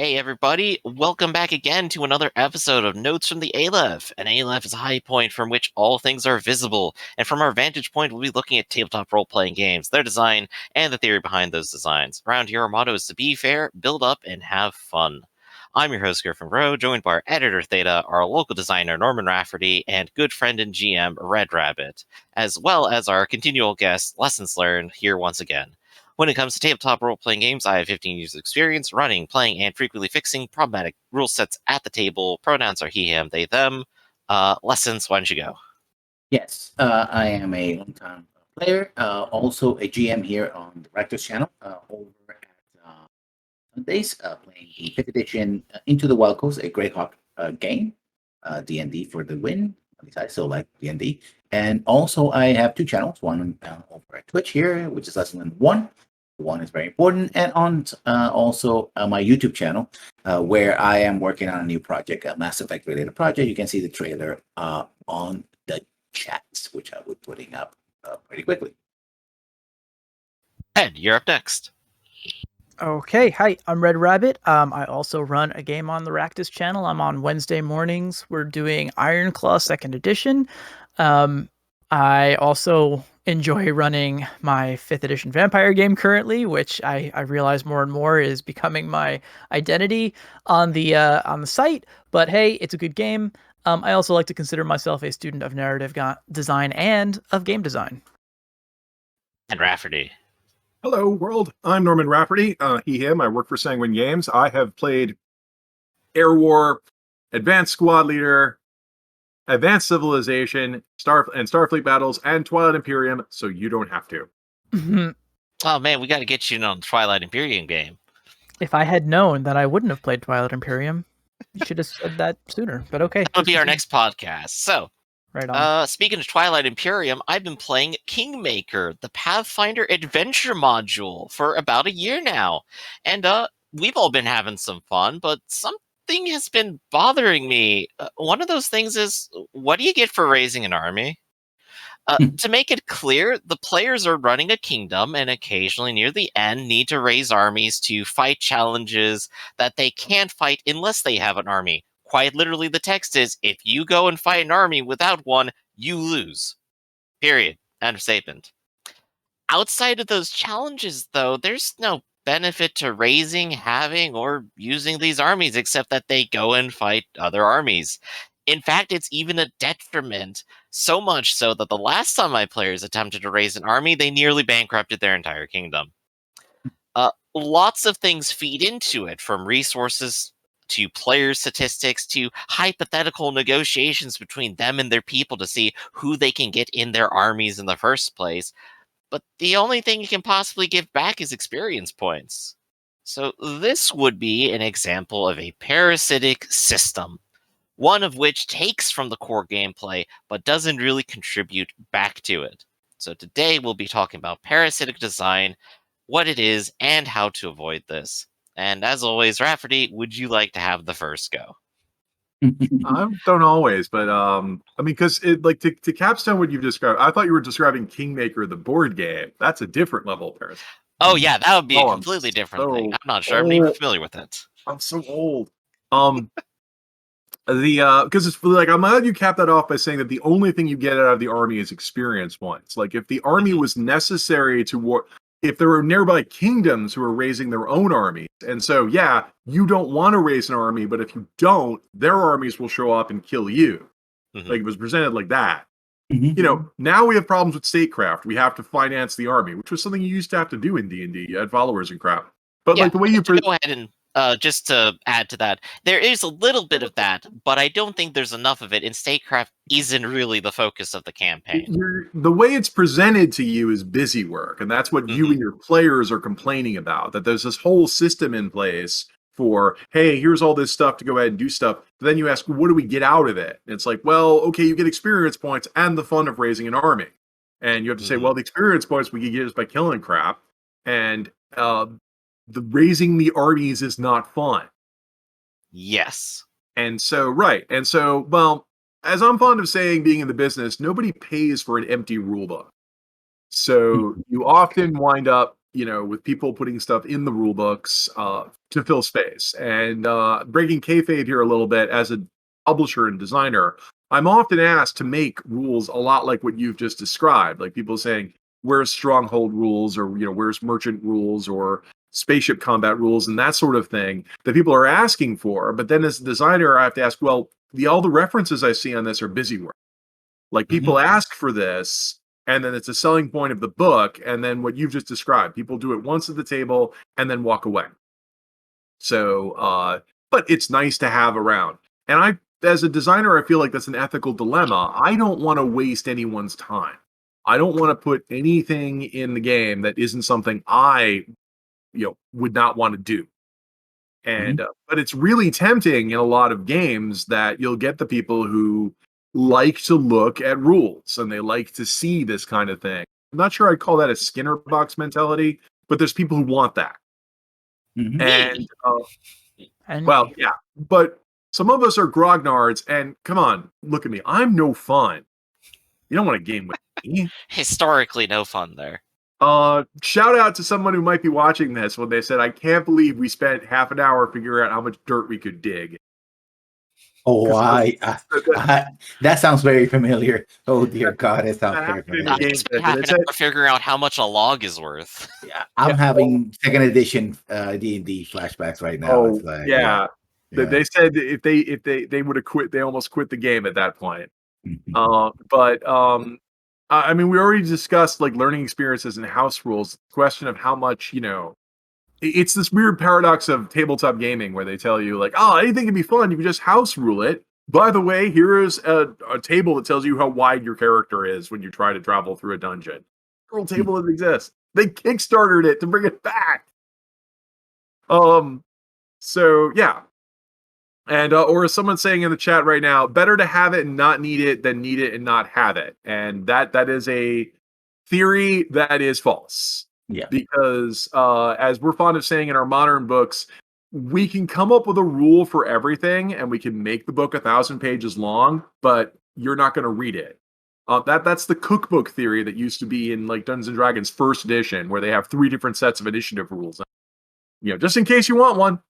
Hey everybody, welcome back again to another episode of Notes from the Aleph. An Aleph is a high point from which all things are visible, and from our vantage point we'll be looking at tabletop role-playing games, their design, and the theory behind those designs. Around here our motto is to be fair, build up, and have fun. I'm your host GriffinVarro, joined by our editor Theta, our local designer Norman Rafferty, and good friend and GM RedRabbit, as well as our continual guest Lessons Learned here once again. When it comes to tabletop role-playing games, I have 15 years of experience running, playing, and frequently fixing problematic rule sets at the table. Pronouns are he, him, they, them. Lessons, why don't you go? Yes, I am a long-time player, also a GM here on the Rector's channel over at Sundays, playing the 5th edition Into the Wild Coast, a Greyhawk game, D&D for the win. At least I still like D&D. And also I have two channels, one over at Twitch here, which is Lesson 1. One is very important, and on also my YouTube channel, where I am working on a new project, a Mass Effect related project. You can see the trailer on the chats, which I will be putting up pretty quickly. Ed, you're up next. Okay, hi, I'm RedRabbit. I also run a game on the Raktus channel. I'm on Wednesday mornings. We're doing Ironclaw 2nd edition. I also enjoy running my 5th edition vampire game currently, which I realize more and more is becoming my identity on the site. But hey, it's a good game. I also like to consider myself a student of narrative design and of game design. And Rafferty. Hello, world. I'm Norman Rafferty. He, him. I work for Sanguine Games. I have played Air War, Advanced Squad Leader, Advanced Civilization, Starfleet Battles, and Twilight Imperium, so you don't have to. Oh man, we got to get you on the Twilight Imperium game. If I had known that I wouldn't have played Twilight Imperium, you should have said that sooner, but okay. That'll be our next podcast. So, right on. Speaking of Twilight Imperium, I've been playing Kingmaker, the Pathfinder adventure module, for about a year now. And we've all been having some fun, but something has been bothering me. One of those things is, what do you get for raising an army? To make it clear, the players are running a kingdom and occasionally near the end need to raise armies to fight challenges that they can't fight unless they have an army. Quite literally, the text is, if you go and fight an army without one, you lose. Period. End of statement. Outside of those challenges, though, there's no benefit to raising, having, or using these armies except that they go and fight other armies. In fact, it's even a detriment, so much so that the last time my players attempted to raise an army, they nearly bankrupted their entire kingdom. Lots of things feed into it, from resources to player statistics to hypothetical negotiations between them and their people to see who they can get in their armies in the first place. But the only thing you can possibly give back is experience points. So this would be an example of a parasitic system, one of which takes from the core gameplay but doesn't really contribute back to it. So today we'll be talking about parasitic design, what it is, and how to avoid this. And as always, Rafferty, would you like to have the first go? I don't always, but I mean, because to capstone what you've described, I thought you were describing Kingmaker, the board game. That's a different level of parasitic. Oh yeah, that would be a completely different thing. I'm not sure. I'm not even familiar with it. I'm so old. Because it's like, I'm glad you cap that off by saying that the only thing you get out of the army is experience points. Like, if the army was necessary to war, if there were nearby kingdoms who are raising their own armies, and so yeah, you don't want to raise an army, but if you don't, their armies will show up and kill you. Like, it was presented like that. You know, now we have problems with statecraft. We have to finance the army, which was something you used to have to do in D&D. You had followers and crap. But like the way you go ahead and just to add to that, there is a little bit of that, but I don't think there's enough of it, and statecraft isn't really the focus of the campaign. The way it's presented to you is busy work, and that's what you and your players are complaining about, that there's this whole system in place for, hey, here's all this stuff to go ahead and do stuff. But then you ask, what do we get out of it? And it's like, well, okay, you get experience points and the fun of raising an army. And you have to say, well, the experience points we can get is by killing crap. And the raising the armies is not fun. Yes. And so, right. And so, well, as I'm fond of saying, being in the business, nobody pays for an empty rule book. So you often wind up, with people putting stuff in the rule books to fill space. And breaking kayfabe here a little bit, as a publisher and designer, I'm often asked to make rules a lot like what you've just described. Like people saying, where's stronghold rules, or where's merchant rules, or spaceship combat rules, and that sort of thing that people are asking for. But then as a designer, I have to ask, well, all the references I see on this are busy work. Like people ask for this, and then it's a selling point of the book, and then what you've just described, people do it once at the table and then walk away. So, but it's nice to have around. And as a designer, I feel like that's an ethical dilemma. I don't want to waste anyone's time. I don't want to put anything in the game that isn't something I, would not want to do. And but it's really tempting in a lot of games that you'll get the people who like to look at rules and they like to see this kind of thing. I'm not sure I'd call that a Skinner box mentality, but there's people who want that. And well, yeah, but some of us are grognards, and come on, look at me. I'm no fun. You don't want to game with me. Historically, no fun there. Shout out to someone who might be watching this when they said, I can't believe we spent half an hour figuring out how much dirt we could dig. Oh, that sounds very familiar. Oh, dear God, it sounds very familiar. Half an hour figuring out how much a log is worth. Yeah, I'm having second edition D&D flashbacks right now. Oh, it's like, yeah. They said if they would have quit, they almost quit the game at that point. I mean, we already discussed like learning experiences and house rules. The question of how much, it's this weird paradox of tabletop gaming where they tell you like, oh, anything can be fun. You can just house rule it. By the way, here is a table that tells you how wide your character is when you try to travel through a dungeon. Rule table doesn't exist. They kickstarted it to bring it back. So yeah. And or is someone saying in the chat right now, better to have it and not need it than need it and not have it. And that is a theory that is false. Yeah. Because as we're fond of saying in our modern books, we can come up with a rule for everything and we can make the book 1,000 pages long, but you're not going to read it. That's the cookbook theory that used to be in like Dungeons and Dragons first edition, where they have 3 different sets of initiative rules. Just in case you want one.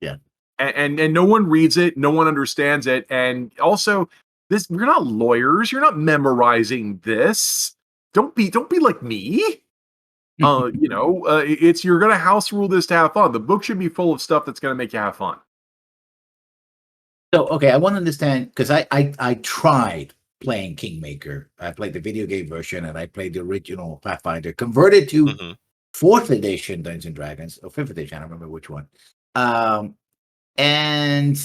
Yeah. And no one reads it, no one understands it, and also you're not lawyers, you're not memorizing this. Don't be like me. It's you're gonna house rule this to have fun. The book should be full of stuff that's gonna make you have fun. So okay, I want to understand, because I tried playing Kingmaker. I played the video game version and I played the original Pathfinder, converted to 4th edition Dungeons and Dragons, or 5th edition, I don't remember which one. And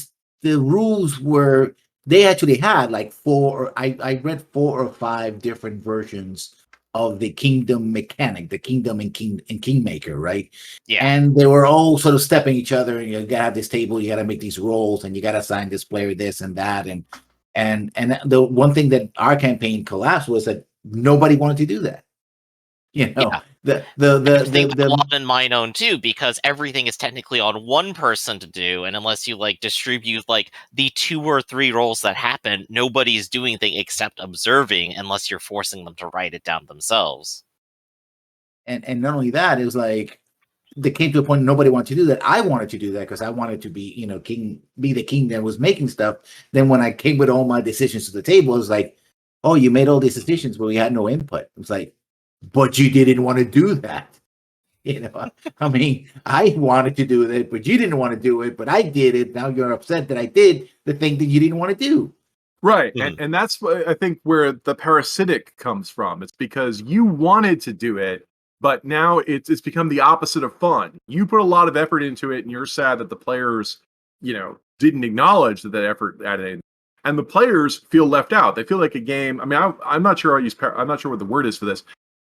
the rules were, they actually had like I read 4 or 5 different versions of the kingdom mechanic, the kingdom in Kingmaker, right? Yeah. And they were all sort of stepping each other, and you gotta have this table, you gotta make these rolls, and you gotta assign this player this and that. And the one thing that our campaign collapsed was that nobody wanted to do that. Yeah. The a lot in mine own too, because everything is technically on one person to do, and unless you like distribute like the 2 or 3 roles that happen, nobody's doing anything except observing, unless you're forcing them to write it down themselves. And not only that, it was like they came to a point nobody wanted to do that. I wanted to do that because I wanted to be, be the king that was making stuff. Then when I came with all my decisions to the table, it was like, oh, you made all these decisions, but we had no input. It was like, but you didn't want to do that. I mean, I wanted to do it, but you didn't want to do it, but I did it. Now you're upset that I did the thing that you didn't want to do. Right. And that's, I think, where the parasitic comes from. It's because you wanted to do it, but now it's become the opposite of fun. You put a lot of effort into it, and you're sad that the players, didn't acknowledge that effort added. And the players feel left out. They feel like a game. I mean, I'm not sure I'm not sure what the word is for this.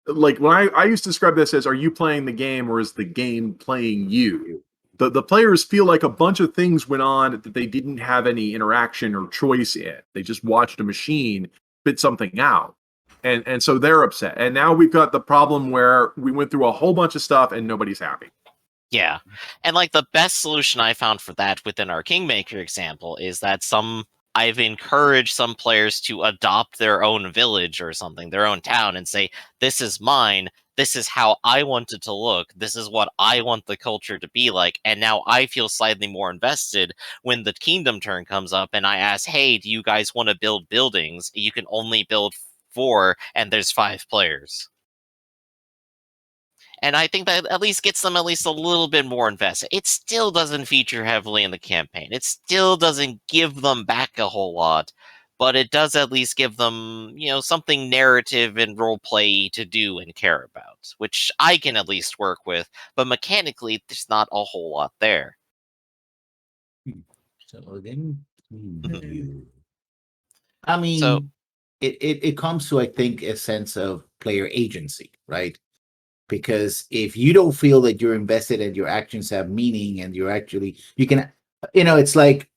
Like when I used to describe this as, are you playing the game or is the game playing you? The players feel like a bunch of things went on that they didn't have any interaction or choice in. They just watched a machine spit something out. And so they're upset. And now we've got the problem where we went through a whole bunch of stuff and nobody's happy. Yeah. And like the best solution I found for that within our Kingmaker example is that some I've encouraged some players to adopt their own village or something, their own town, and say, this is mine. This is how I want it to look. This is what I want the culture to be like. And now I feel slightly more invested when the kingdom turn comes up and I ask, hey, do you guys want to build buildings? You can only build 4 and there's 5 players. And I think that at least gets them at least a little bit more invested. It still doesn't feature heavily in the campaign. It still doesn't give them back a whole lot, but it does at least give them, something narrative and roleplay to do and care about, which I can at least work with. But mechanically, there's not a whole lot there. So then, Mhm. I mean, So- it comes to, I think, a sense of player agency, right? Because if you don't feel that you're invested and your actions have meaning and you're actually, you can, it's like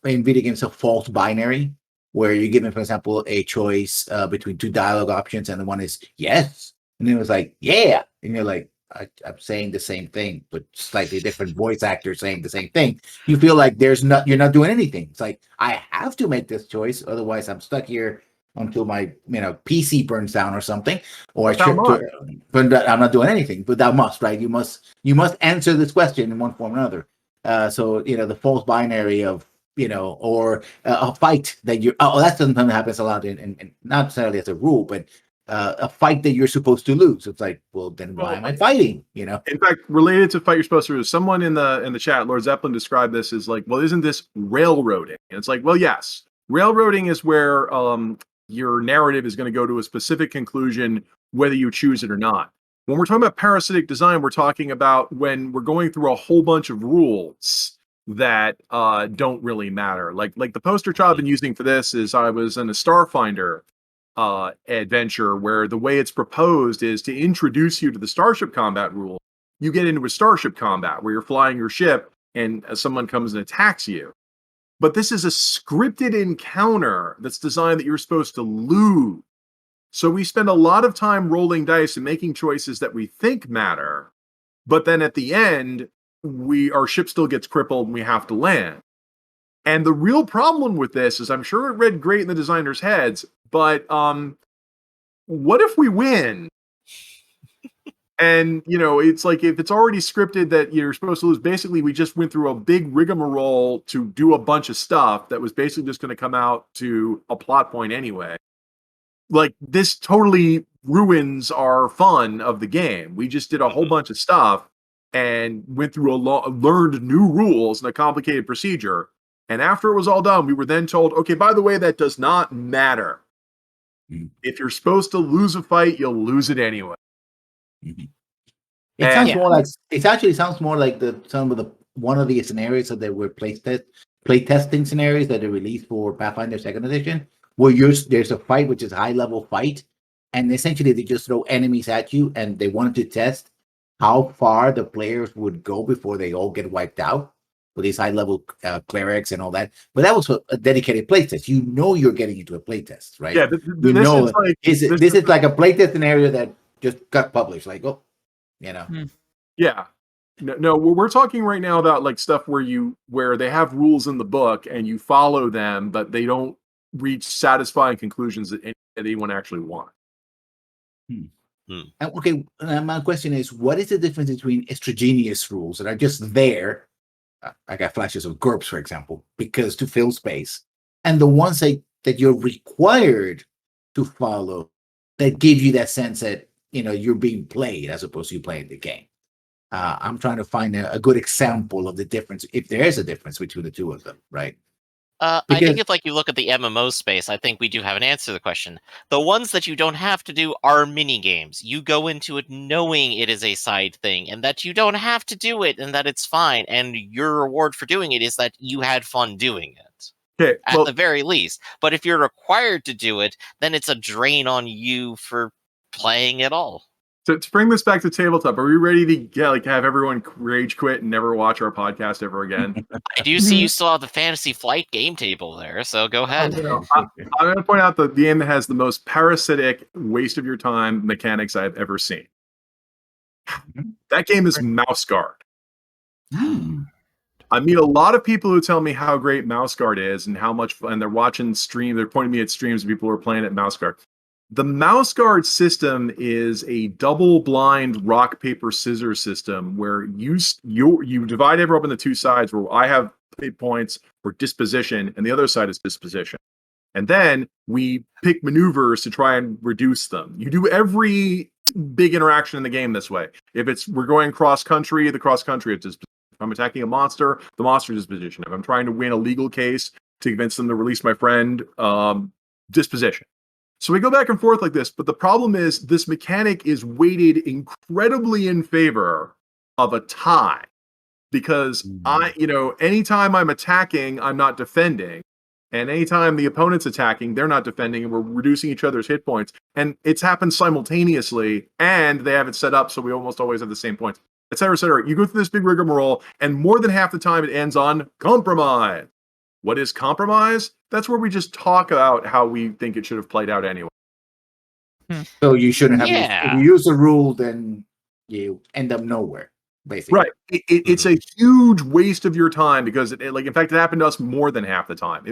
in video games, a false binary where you're given, for example, a choice between 2 dialogue options and the one is yes. And then it was like, yeah. And you're like, I'm saying the same thing, but slightly different voice actor saying the same thing. You feel like you're not doing anything. It's like, I have to make this choice. Otherwise I'm stuck here until my PC burns down or something, or but I'm not doing anything. But thou must, right? You must answer this question in one form or another. So the false binary of or a fight that you're. Oh, that sometimes happens a lot in not necessarily as a rule, but a fight that you're supposed to lose. It's like, well, then why am I fighting? In fact, related to fight you're supposed to lose, someone in the chat, Lord Zeppelin, described this as like, well, isn't this railroading? And it's like, well, yes, railroading is where your narrative is going to go to a specific conclusion, whether you choose it or not. When we're talking about parasitic design, we're talking about when we're going through a whole bunch of rules that don't really matter. Like the poster child I've been using for this is I was in a Starfinder adventure where the way it's proposed is to introduce you to the starship combat rule. You get into a starship combat where you're flying your ship and someone comes and attacks you. But this is a scripted encounter that's designed that you're supposed to lose. So we spend a lot of time rolling dice and making choices that we think matter. But then at the end, our ship still gets crippled and we have to land. And the real problem with this is I'm sure it read great in the designers' heads, but what if we win? And, it's like if it's already scripted that you're supposed to lose, basically we just went through a big rigmarole to do a bunch of stuff that was basically just going to come out to a plot point anyway. Like, this totally ruins our fun of the game. We just did a whole bunch of stuff and went through learned new rules and a complicated procedure. And after it was all done, we were then told, okay, by the way, that does not matter. Mm-hmm. If you're supposed to lose a fight, you'll lose it anyway. Mm-hmm. It sounds more like it actually sounds more like one of the scenarios that were playtesting scenarios that are released for Pathfinder 2nd Edition, where there's a fight which is a high level fight, and essentially they just throw enemies at you, and they wanted to test how far the players would go before they all get wiped out with these high level clerics and all that. But that was a dedicated playtest. You're getting into a playtest, right? Yeah, this is like a playtest scenario that just got published. Like, Yeah. No, we're talking right now about like stuff where they have rules in the book and you follow them, but they don't reach satisfying conclusions that anyone actually wants. Okay, my question is, what is the difference between extraneous rules that are just there? I got flashes of GURPS, for example, because to fill space, and the ones that you're required to follow that give you that sense that you're being played as opposed to you playing the game. I'm trying to find a good example of the difference, if there is a difference between the two of them, right? I think if you look at the MMO space, I think we do have an answer to the question. The ones that you don't have to do are mini games. You go into it knowing it is a side thing and that you don't have to do it and that it's fine. And your reward for doing it is that you had fun doing it. Okay, at the very least. But if you're required to do it, then it's a drain on you for playing it all. So to bring this back to tabletop, are we ready to have everyone rage quit and never watch our podcast ever again? I do see you still have the Fantasy Flight game table there, so go ahead. I'm going to point out the game that has the most parasitic waste of your time mechanics I've ever seen. That game is Mouse Guard. I meet a lot of people who tell me how great Mouse Guard is and how much fun they're watching stream. They're pointing me at streams of people who are playing at Mouse Guard. The Mouse Guard system is a double-blind rock paper scissors system where you divide everyone up into two sides. Where I have hit points for disposition, and the other side is disposition. And then we pick maneuvers to try and reduce them. You do every big interaction in the game this way. If we're going cross country, the cross country is disposition. If I'm attacking a monster, the monster disposition. If I'm trying to win a legal case to convince them to release my friend, disposition. So we go back and forth like this, but the problem is this mechanic is weighted incredibly in favor of a tie. Because anytime I'm attacking, I'm not defending. And anytime the opponent's attacking, they're not defending, and we're reducing each other's hit points. And it's happened simultaneously, and they have it set up so we almost always have the same points, et cetera, et cetera. You go through this big rigmarole, and more than half the time it ends on compromise. What is compromise? That's where we just talk about how we think it should have played out anyway. So you shouldn't have Yeah. if you use a rule, then you end up nowhere, basically. Right. It's a huge waste of your time because in fact, it happened to us more than half the time.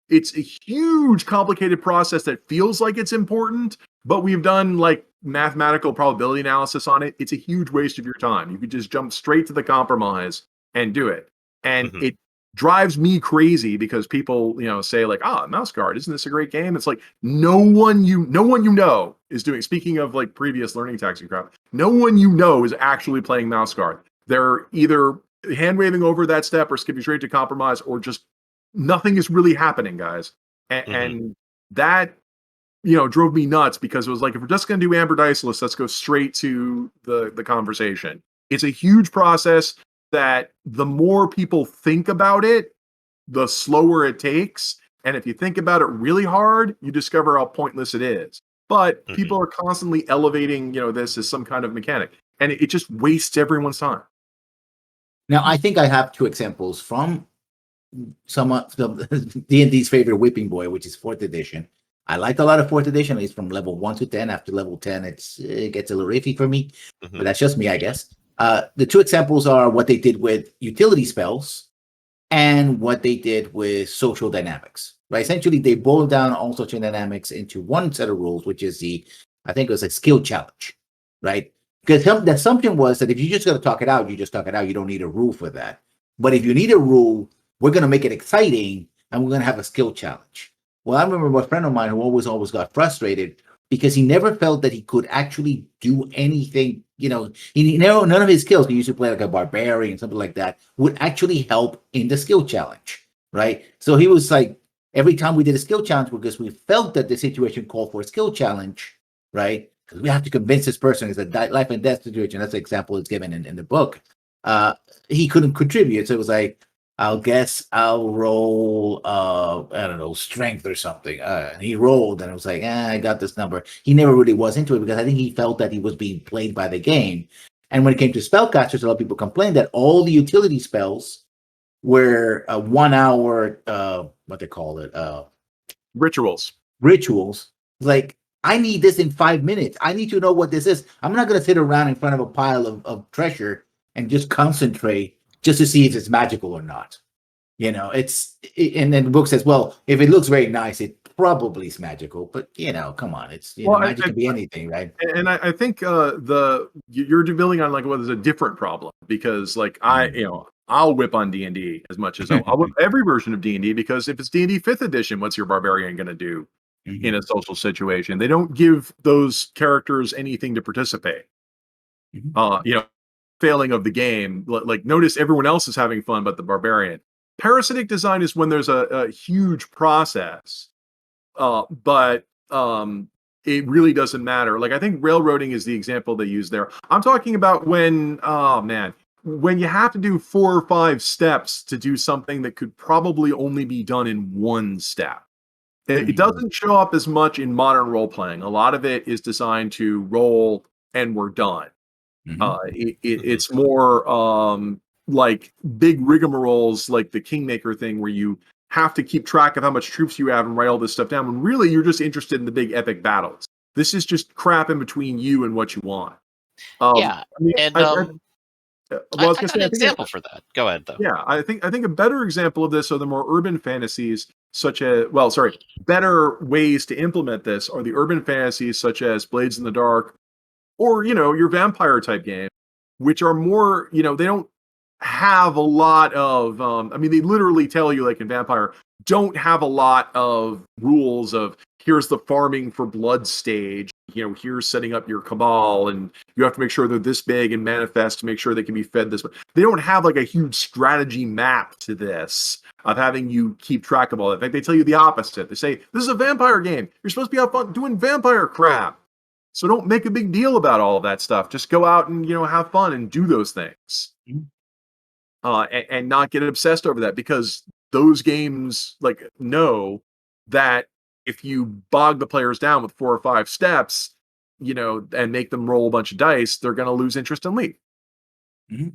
It's a huge, complicated process that feels like it's important, but we've done like mathematical probability analysis on it. It's a huge waste of your time. You could just jump straight to the compromise and do it. And it drives me crazy because people, say like, Mouse Guard, isn't this a great game? It's like no one you know is doing. Speaking of like previous learning tactics crap, no one is actually playing Mouse Guard. They're either hand waving over that step or skipping straight to compromise, or just nothing is really happening, guys. And that drove me nuts because it was like, if we're just going to do Amber Diceless, let's go straight to the conversation. It's a huge process that the more people think about it, the slower it takes. And if you think about it really hard, you discover how pointless it is. But people are constantly elevating, this as some kind of mechanic, and it just wastes everyone's time. Now, I think I have two examples from some of D&D's favorite whipping boy, which is 4th edition. I like a lot of 4th edition. It's from level 1 to 10. After level 10, it gets a little iffy for me, but that's just me, I guess. The two examples are what they did with utility spells and what they did with social dynamics. Right? Essentially, they boiled down all social dynamics into one set of rules, which is I think it was a skill challenge, right? Because the assumption was that if you just got to talk it out, you just talk it out. You don't need a rule for that. But if you need a rule, we're going to make it exciting, and we're going to have a skill challenge. Well, I remember a friend of mine who always got frustrated because he never felt that he could actually do anything. None of his skills, he used to play like a barbarian, something like that, would actually help in the skill challenge, right? So he was like, every time we did a skill challenge, because we felt that the situation called for a skill challenge, right? Because we have to convince this person it's a life and death situation. That's the example it's given in the book. He couldn't contribute. So it was like, I'll roll, I don't know, strength or something. And he rolled, and it was like, I got this number. He never really was into it because I think he felt that he was being played by the game. And when it came to spellcasters, a lot of people complained that all the utility spells were 1 hour, what they call it, Rituals. Like, I need this in 5 minutes. I need to know what this is. I'm not going to sit around in front of a pile of treasure and just concentrate just to see if it's magical or not. And then the book says, well, if it looks very nice, it probably is magical. But come on, it's magic can be anything, right? And I think you're building on like what is a different problem, because like I'll whip on D&D as much as I'll whip every version of D&D, because if it's D&D 5th edition, what's your barbarian going to do in a social situation? They don't give those characters anything to participate. Failing of the game, like notice everyone else is having fun but the barbarian. Parasitic design is when there's a huge process, but it really doesn't matter. Like, I think railroading is the example they use there. I'm talking about when you have to do 4 or 5 steps to do something that could probably only be done in 1 step. It doesn't show up as much in modern role playing. A lot of it is designed to roll and we're done. It's more like big rigmaroles, like the Kingmaker thing, where you have to keep track of how much troops you have and write all this stuff down, when really you're just interested in the big epic battles. This is just crap in between you and what you want. I was got gonna say, an I think example for that. Go ahead, though. yeah, I think a better example of this are the more urban fantasies, such as better ways to implement this are the urban fantasies such as Blades in the Dark, or your vampire type game, which are more, they don't have a lot of I mean, they literally tell you, like in Vampire, don't have a lot of rules of here's the farming for blood stage, here's setting up your cabal, and you have to make sure they're this big and manifest to make sure they can be fed this way. They don't have like a huge strategy map to this of having you keep track of all that. In fact, they tell you the opposite. They say this is a vampire game, you're supposed to be out fun doing vampire crap. So don't make a big deal about all of that stuff. Just go out and have fun and do those things, and not get obsessed over that, because those games know that if you bog the players down with 4 or 5 steps, and make them roll a bunch of dice, they're going to lose interest and leave. Mm-hmm.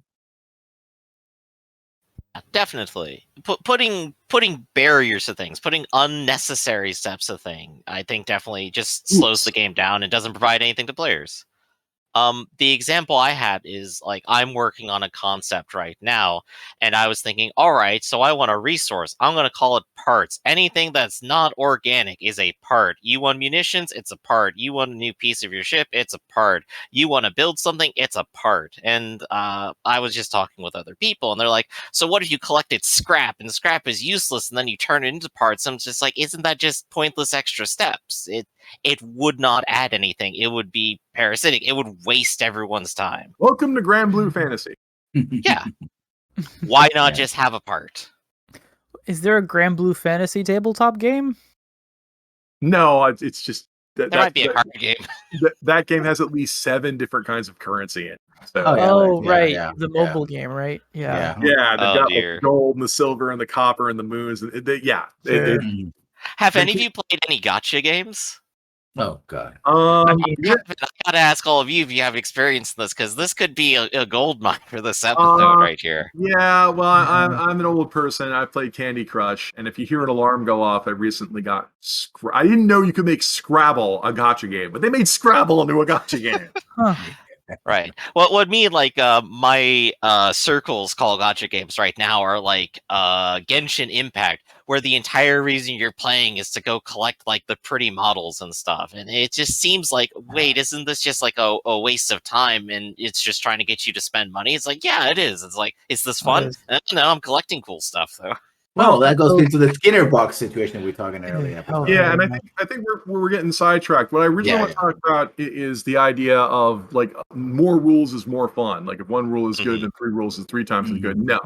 Definitely. Putting barriers to things, putting unnecessary steps to thing, I think definitely just slows the game down and doesn't provide anything to players. The example I had is like I'm working on a concept right now, and I was thinking, all right, so I want a resource. I'm going to call it parts. Anything that's not organic is a part. You want munitions? It's a part. You want a new piece of your ship? It's a part. You want to build something? It's a part. And I was just talking with other people, and they're like, so what if you collected scrap, and scrap is useless, and then you turn it into parts? I'm just like, isn't that just pointless extra steps? It would not add anything. It would be parasitic. It would waste everyone's time. Welcome to Grand Blue Fantasy. Yeah. Why not just have a part? Is there a Grand Blue Fantasy tabletop game? No, it's just There might be a card game. That game has at least 7 different kinds of currency in it. So. Right. The mobile game, right? Yeah. They've got dear. like the gold and the silver and the copper and the moons. Sure. Have any of you played any gotcha games? Oh God. I gotta ask all of you if you have experience in this, because this could be a gold mine for this episode right here. Yeah, well, I'm an old person. I played Candy Crush, and if you hear an alarm go off, I recently got. I didn't know you could make Scrabble a gotcha game, but they made Scrabble into a gotcha game. Right. Well, what me like my circles call gotcha games right now are like Genshin Impact, where the entire reason you're playing is to go collect like the pretty models and stuff, and it just seems like, wait, isn't this just like a waste of time, and it's just trying to get you to spend money? It's like, yeah, it is. It's like, is this fun? No, I'm collecting cool stuff though. Well, that goes into the Skinner box situation we were talking earlier. Yeah, and I think we're getting sidetracked. What I really want to talk about is the idea of like more rules is more fun. Like if one rule is good, then 3 rules is 3 times as good. No,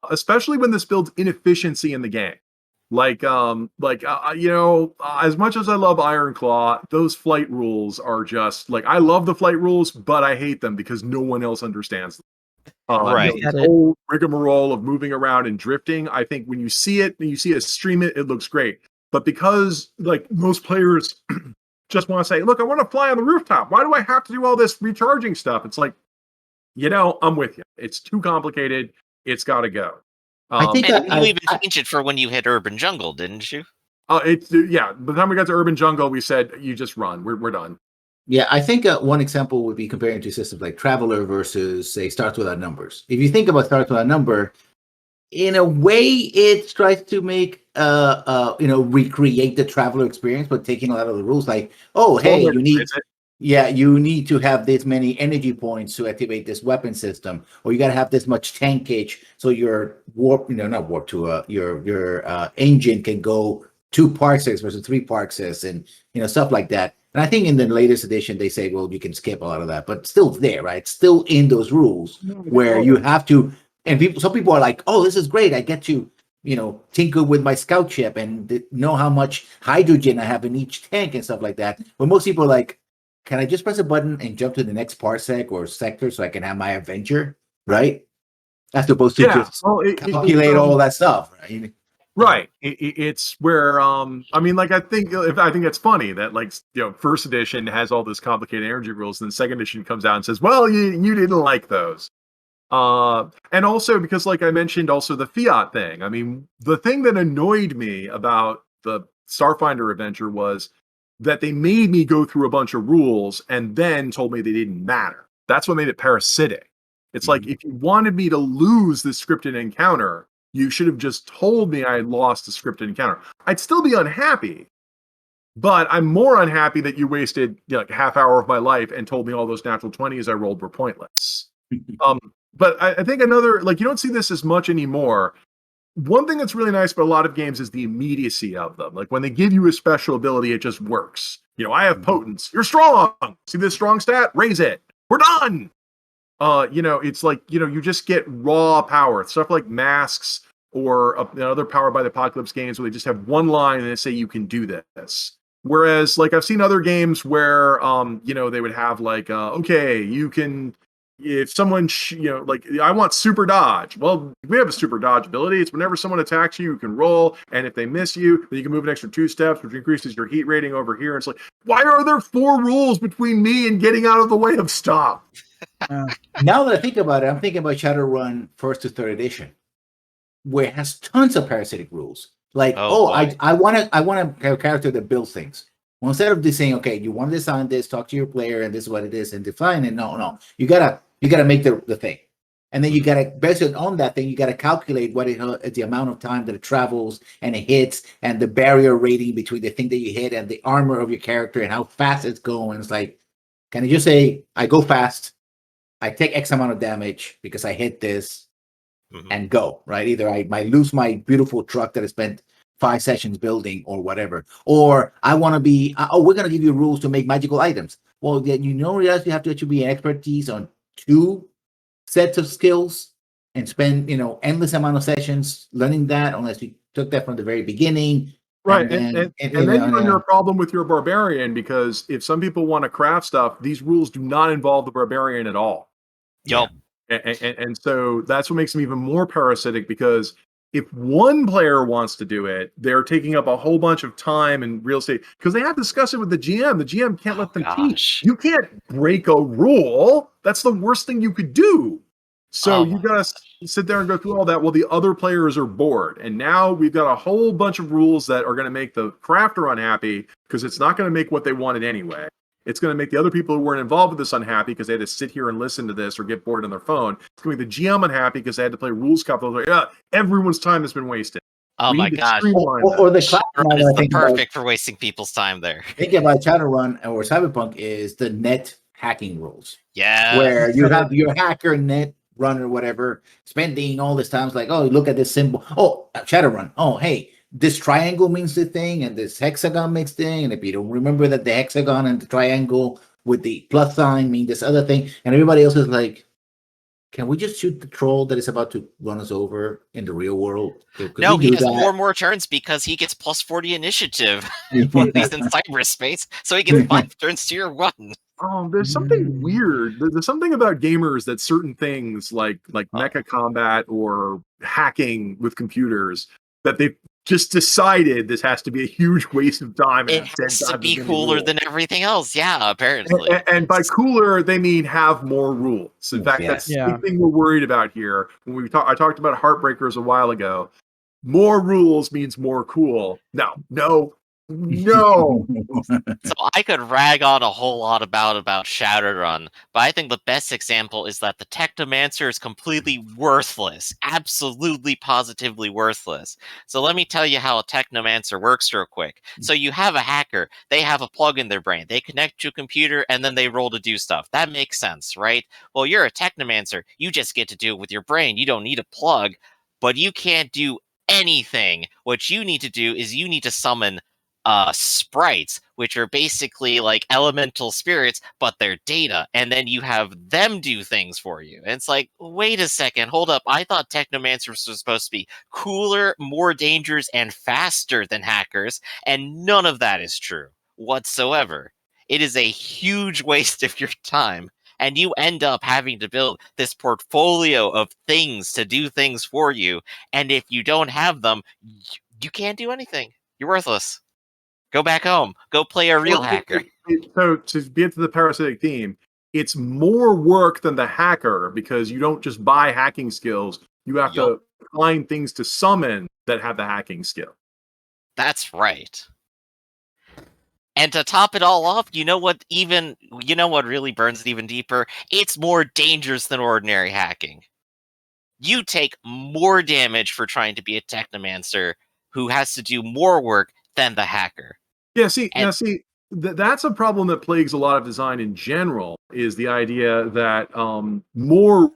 especially when this builds inefficiency in the game. As much as I love Ironclaw, those flight rules are just like, I love the flight rules, but I hate them because no one else understands them. Right. The whole rigmarole of moving around and drifting, I think when you see it stream it, it looks great. But because like most players just want to say, look, I want to fly on the rooftop. Why do I have to do all this recharging stuff? It's like, I'm with you. It's too complicated. It's got to go. I think you even changed it for when you hit Urban Jungle, didn't you? By the time we got to Urban Jungle, we said, you just run. We're done. Yeah, I think one example would be comparing to systems like Traveler versus, say, Starts Without Numbers. If you think about Starts Without Number, in a way, it tries to make, recreate the Traveler experience, but taking a lot of the rules. Like, you need to have this many energy points to activate this weapon system, or you got to have this much tankage so your your engine can go 2 parsecs versus 3 parsecs, and stuff like that. And I think in the latest edition, they say, well, you can skip a lot of that, but still there, right? Still in those rules where you have to, and some people are like, oh, this is great. I get to, tinker with my scout ship and know how much hydrogen I have in each tank and stuff like that. But most people are like, can I just press a button and jump to the next parsec or sector so I can have my adventure, right? As opposed to just calculate all that stuff, right? Right. It's where I think it's funny that first edition has all this complicated energy rules, and then second edition comes out and says, well, you didn't like those. And also because like I mentioned also the fiat thing. I mean, the thing that annoyed me about the Starfinder adventure was that they made me go through a bunch of rules and then told me they didn't matter. That's what made it parasitic. It's like, if you wanted me to lose this scripted encounter, you should have just told me I had lost the scripted encounter. I'd still be unhappy, but I'm more unhappy that you wasted like a half hour of my life and told me all those natural 20s I rolled were pointless. But I think another, like, you don't see this as much anymore. One thing that's really nice about a lot of games is the immediacy of them. Like, when they give you a special ability, it just works. I have potence. You're strong. See this strong stat? Raise it. We're done. It's like, you just get raw power. Stuff like masks or other Powered by the Apocalypse games where they just have one line and they say you can do this. Whereas, like, I've seen other games where, they would have like, okay, you can, if someone, like, I want super dodge. Well, we have a super dodge ability. It's whenever someone attacks you, you can roll, and if they miss you, then you can move an extra 2 steps, which increases your heat rating over here. It's like, why are there 4 rules between me and getting out of the way of stuff? Now that I think about it, I'm thinking about Shadowrun 1st to 3rd edition, where it has tons of parasitic rules. Like, I want to have a character that builds things. Well, instead of just saying, okay, you want to design this, talk to your player, and this is what it is, and define it. No, you gotta make the thing, and then you gotta, based on that thing, you gotta calculate what the amount of time that it travels and it hits, and the barrier rating between the thing that you hit and the armor of your character and how fast it's going. It's like, can you just say, I go fast, I take X amount of damage because I hit this, and go, right? Either I might lose my beautiful truck that I spent 5 sessions building or whatever, or I want to be, we're going to give you rules to make magical items. Well, then realize you have to actually be an expertise on 2 sets of skills and spend, endless amount of sessions learning that, unless you took that from the very beginning. Right, and then you run into a problem with your barbarian, because if some people want to craft stuff, these rules do not involve the barbarian at all. Yup. And so that's what makes them even more parasitic, because if one player wants to do it, they're taking up a whole bunch of time and real estate, because they have to discuss it with the GM. The GM can't let them teach. You can't break a rule. That's the worst thing you could do. So you got to sit there and go through all that while the other players are bored. And now we've got a whole bunch of rules that are going to make the crafter unhappy, because it's not going to make what they wanted anyway. It's going to make the other people who weren't involved with this unhappy because they had to sit here and listen to this or get bored on their phone. It's going to make the GM unhappy because they had to play rules couple. Like, everyone's time has been wasted. Oh my gosh. Or the Shadowrun is the perfect for wasting people's time there. Thinking about Shadowrun or Cyberpunk is the net hacking rules. Yeah. Where you have your hacker net runner, whatever, spending all this time. It's like, oh, look at this symbol. Oh, Shadowrun. Oh, hey, this triangle means the thing, and this hexagon makes thing. And if you don't remember that the hexagon and the triangle with the plus sign mean this other thing, and everybody else is like, can we just shoot the troll that is about to run us over in the real world? No, he has 4 more turns because he gets plus 40 initiative when he's in cyberspace. So he gets 5 turns to your 1. There's something weird. There's something about gamers that certain things like mecha combat or hacking with computers that they've just decided this has to be a huge waste of time. It has to be cooler than everything else. Yeah, apparently. And by cooler, they mean have more rules. In fact, that's the thing we're worried about here. When I talked about Heartbreakers a while ago. More rules means more cool. No. So I could rag on a whole lot about Shadowrun, but I think the best example is that the Technomancer is completely worthless. Absolutely, positively worthless. So let me tell you how a Technomancer works real quick. So you have a hacker. They have a plug in their brain. They connect to a computer, and then they roll to do stuff. That makes sense, right? Well, you're a Technomancer. You just get to do it with your brain. You don't need a plug, but you can't do anything. What you need to do is you need to summon sprites, which are basically like elemental spirits, but they're data, and then you have them do things for you. And it's like, wait a second, hold up. I thought Technomancers was supposed to be cooler, more dangerous, and faster than hackers, and none of that is true whatsoever. It is a huge waste of your time, and you end up having to build this portfolio of things to do things for you, and if you don't have them, you can't do anything. You're worthless. Go back home. Go play a real hacker. So to get to the parasitic theme, it's more work than the hacker, because you don't just buy hacking skills. You have to find things to summon that have the hacking skill. That's right. And to top it all off, you know what really burns it even deeper? It's more dangerous than ordinary hacking. You take more damage for trying to be a technomancer who has to do more work than the hacker. Yeah, see, And that's a problem that plagues a lot of design in general, is the idea that more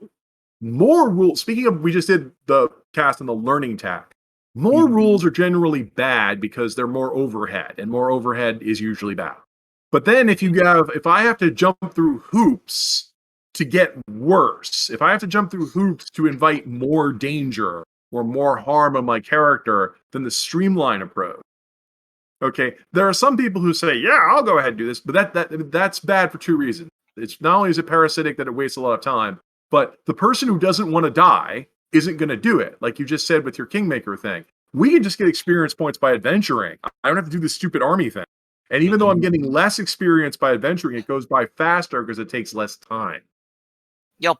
rules. Speaking of, we just did the cast on the learning tack. More rules are generally bad because they're more overhead, and more overhead is usually bad. But then if I have to jump through hoops to get worse, if I have to jump through hoops to invite more danger or more harm on my character than the streamline approach. Okay, there are some people who say, "Yeah, I'll go ahead and do this," but that's bad for two reasons. It's not only is it parasitic that it wastes a lot of time, but the person who doesn't want to die isn't going to do it. Like you just said with your Kingmaker thing, we can just get experience points by adventuring. I don't have to do this stupid army thing. And even though I'm getting less experience by adventuring, it goes by faster because it takes less time. Yep.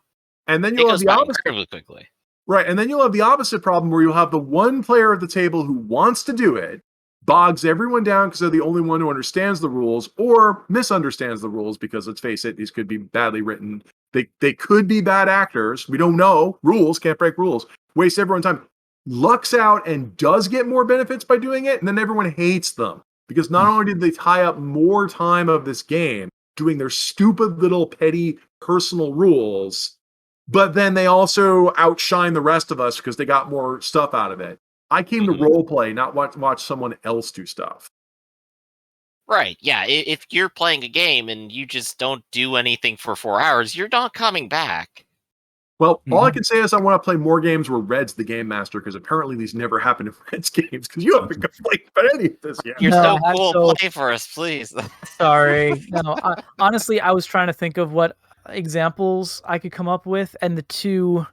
And then It you'll have goes the by opposite. incredibly quickly. Right, and then you'll have the opposite problem where you'll have the one player at the table who wants to do it, bogs everyone down because they're the only one who understands the rules, or misunderstands the rules because, let's face it, these could be badly written. They could be bad actors. We don't know. Rules, can't break rules. Waste everyone's time. Lucks out and does get more benefits by doing it, and then everyone hates them. Because not only did they tie up more time of this game doing their stupid little petty personal rules, but then they also outshine the rest of us because they got more stuff out of it. I came to role play, not watch someone else do stuff. Right, yeah. If you're playing a game and you just don't do anything for 4 hours, you're not coming back. Well, all I can say is I want to play more games where Red's the game master, because apparently these never happen in Red's games, because you haven't complained about any of this yet. You're No, so I'm cool. so- Play for us, please. Sorry. No, honestly, I was trying to think of what examples I could come up with, and the two,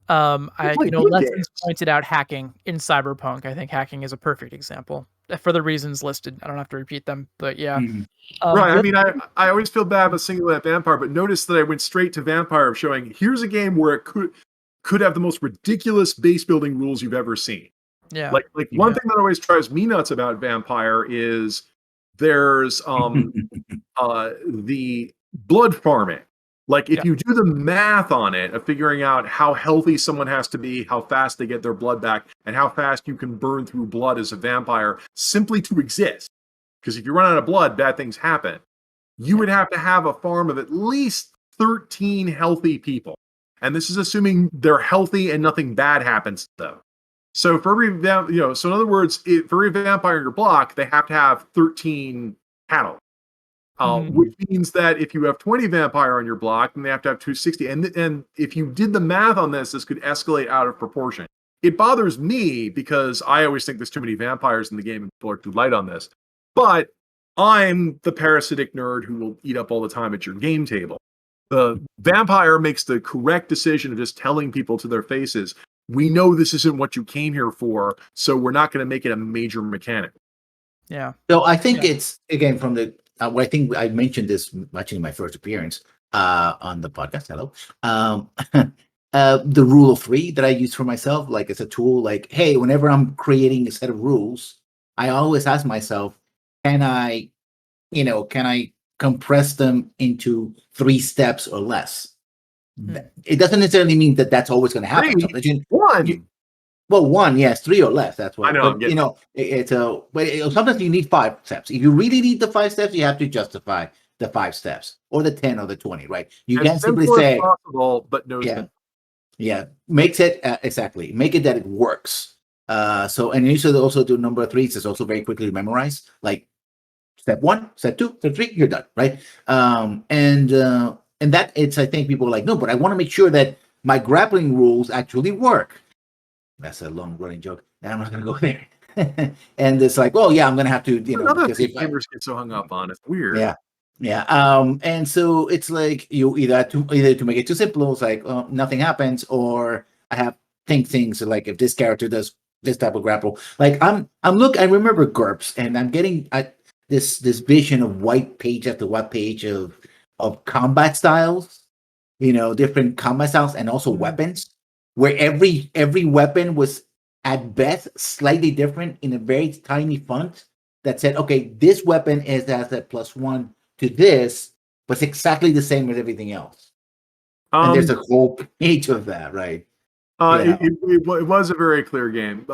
play good Lessons games. pointed out hacking in Cyberpunk. I think hacking is a perfect example for the reasons listed. I don't have to repeat them, but yeah. Right. the I mean, I always feel bad about singling out Vampire, but notice that I went straight to Vampire of showing here's a game where it could have the most ridiculous base building rules you've ever seen. Yeah. Like one thing that always drives me nuts about Vampire is there's the blood farming. Like if you do the math on it of figuring out how healthy someone has to be, how fast they get their blood back, and how fast you can burn through blood as a vampire simply to exist. Because if you run out of blood, bad things happen. You would have to have a farm of at least 13 healthy people. And this is assuming they're healthy and nothing bad happens to them. So for every so in other words, for every vampire in your block, they have to have 13 cattle. Which means that if you have 20 vampire on your block, then they have to have 260. And if you did the math on this could escalate out of proportion. It bothers me because I always think there's too many vampires in the game and people are too light on this. But I'm the parasitic nerd who will eat up all the time at your game table. The vampire makes the correct decision of just telling people to their faces, we know this isn't what you came here for, so we're not going to make it a major mechanic. Yeah. So I think it's, again, from the, I think I mentioned this actually in my first appearance on the podcast. Hello. The rule of 3 that I use for myself, like as a tool, like, hey, whenever I'm creating a set of rules, I always ask myself, can I compress them into 3 steps or less? It doesn't necessarily mean that that's always going to happen. Well, 1, yes, 3 or less. That's what I know. but sometimes you need 5 steps. If you really need the 5 steps, you have to justify the 5 steps or the 10 or the 20, right? You can't simply say possible, but no. Makes it exactly. Make it that it works. And you should also do number 3. It's also very quickly to memorize. Like step 1, step 2, step 3, you're done, right? And that it's, I think people are like, no, but I want to make sure that my grappling rules actually work. That's a long running joke. I'm not going to go there. And it's like, well, yeah, I'm going to have to, because gamers get so hung up on. It's weird. Yeah. And so it's like you either to make it too simple, it's like nothing happens, or I have things like if this character does this type of grapple, like I remember GURPS, and I'm getting this vision of white page after white page of combat styles, different combat styles, and also weapons, where every weapon was at best slightly different in a very tiny font, that said, okay, this weapon has a +1 to this, but it's exactly the same as everything else. And there's a whole page of that, right? It was a very clear game.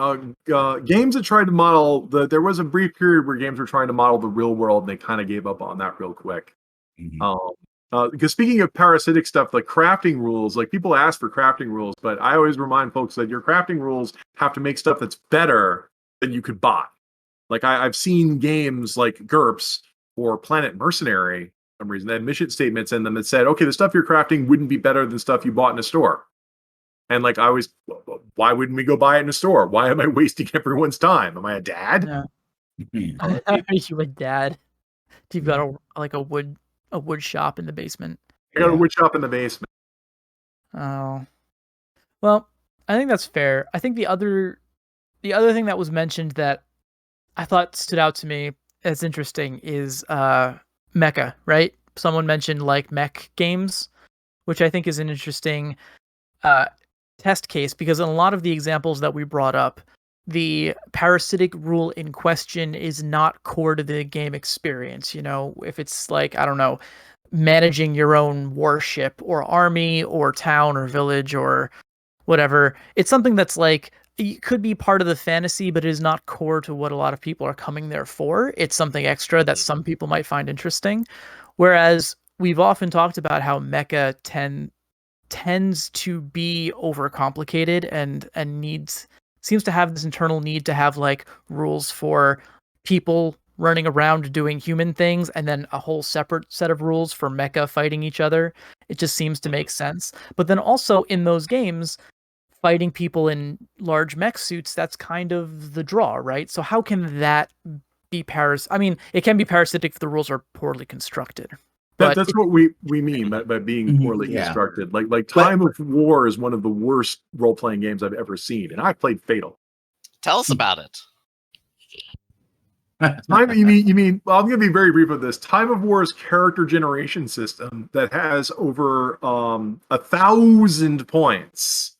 Games that tried to model there was a brief period where games were trying to model the real world, and they kind of gave up on that real quick. Because speaking of parasitic stuff, like crafting rules, like people ask for crafting rules, but I always remind folks that your crafting rules have to make stuff that's better than you could buy. Like I've seen games like GURPS or Planet Mercenary, for some reason, they had mission statements in them that said, okay, the stuff you're crafting wouldn't be better than stuff you bought in a store. And like I always, why wouldn't we go buy it in a store? Why am I wasting everyone's time? Am I a dad? Yeah. Are you a dad? You've got a wood shop in the basement. I got a wood shop in the basement. Oh, well, I think that's fair. I think the other thing that was mentioned that I thought stood out to me as interesting is mecha, right? Someone mentioned like mech games, which I think is an interesting test case, because in a lot of the examples that we brought up, the parasitic rule in question is not core to the game experience. You know, if it's like, I don't know, managing your own warship or army or town or village or whatever, it's something that's like, it could be part of the fantasy, but it is not core to what a lot of people are coming there for. It's something extra that some people might find interesting. Whereas we've often talked about how mecha tends to be overcomplicated and seems to have this internal need to have like rules for people running around doing human things and then a whole separate set of rules for mecha fighting each other. It just seems to make sense. But then also in those games, fighting people in large mech suits, that's kind of the draw, right? So how can that be I mean, it can be parasitic if the rules are poorly constructed. That's what we mean by being poorly constructed. Like Time of War is one of the worst role-playing games I've ever seen, and I've played Fatal. Tell us about it. You mean? Well, I'm going to be very brief with this. Time of War's character generation system that has over 1,000 points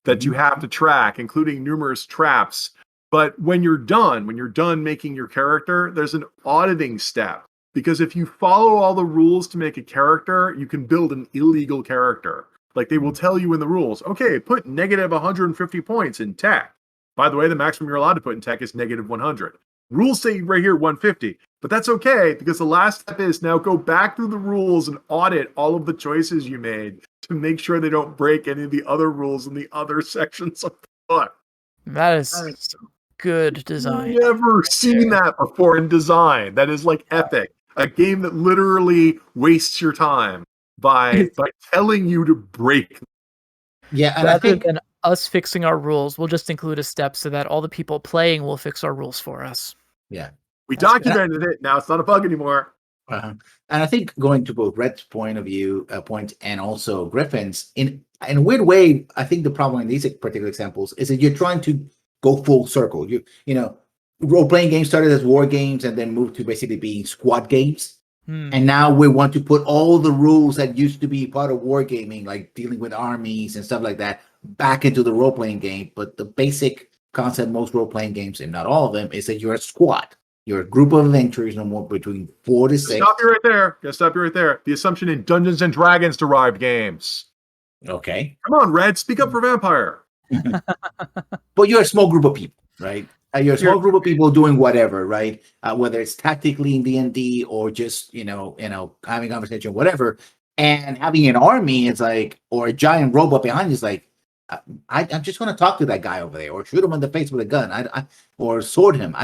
that you have to track, including numerous traps. But when you're done making your character, there's an auditing step. Because if you follow all the rules to make a character, you can build an illegal character. Like they will tell you in the rules, okay, put negative 150 points in tech. By the way, the maximum you're allowed to put in tech is negative 100. Rules say right here 150, but that's okay because the last step is now go back through the rules and audit all of the choices you made to make sure they don't break any of the other rules in the other sections of the book. That is good design. Never seen that before in design. That is like epic. A game that literally wastes your time by telling you to break. Yeah, and rather than us fixing our rules, we'll just include a step so that all the people playing will fix our rules for us. Yeah, we documented it. Now it's not a bug anymore. And I think going to both Red's point and also Griffin's, in a weird way, I think the problem in these particular examples is that you're trying to go full circle. You know. Role-playing games started as war games and then moved to basically being squad games. And now we want to put all the rules that used to be part of wargaming, like dealing with armies and stuff like that, back into the role-playing game. But the basic concept most role-playing games, and not all of them, is that you're a squad. You're a group of adventurers, no more between 4 to 6. Stop you right there. The assumption in Dungeons and Dragons derived games. Okay. Come on, Red, speak up for Vampire. But you're a small group of people, right? You're a small group of people doing whatever, right? Whether it's tactically in D&D or just, having a conversation, whatever. And having an army is like, or a giant robot behind you is like, I'm just going to talk to that guy over there or shoot him in the face with a gun or sword him.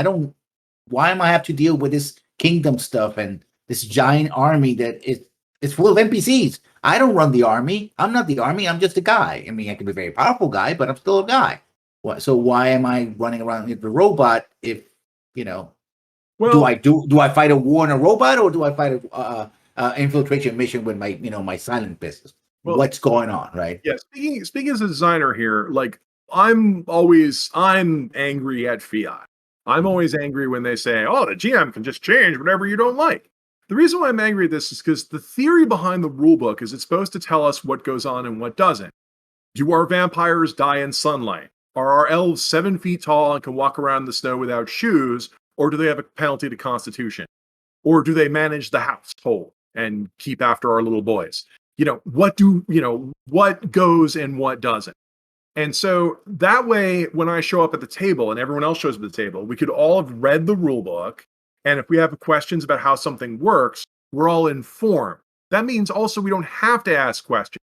Why am I have to deal with this kingdom stuff and this giant army that is full of NPCs? I don't run the army. I'm not the army. I'm just a guy. I mean, I can be a very powerful guy, but I'm still a guy. So why am I running around with the robot if, do I fight a war on a robot or do I fight a infiltration mission with my silent business? Well, what's going on, right? Yeah, speaking as a designer here, like I'm angry at Fiat. I'm always angry when they say, oh, the GM can just change whatever you don't like. The reason why I'm angry at this is because the theory behind the rulebook is it's supposed to tell us what goes on and what doesn't. Do our vampires die in sunlight? Are our elves 7 feet tall and can walk around in the snow without shoes? or do they have a penalty to Constitution, or do they manage the household and keep after our little boys? What goes and what doesn't? And so that way, when I show up at the table and everyone else shows up at the table, we could all have read the rule book. And if we have questions about how something works, we're all informed. That means also we don't have to ask questions.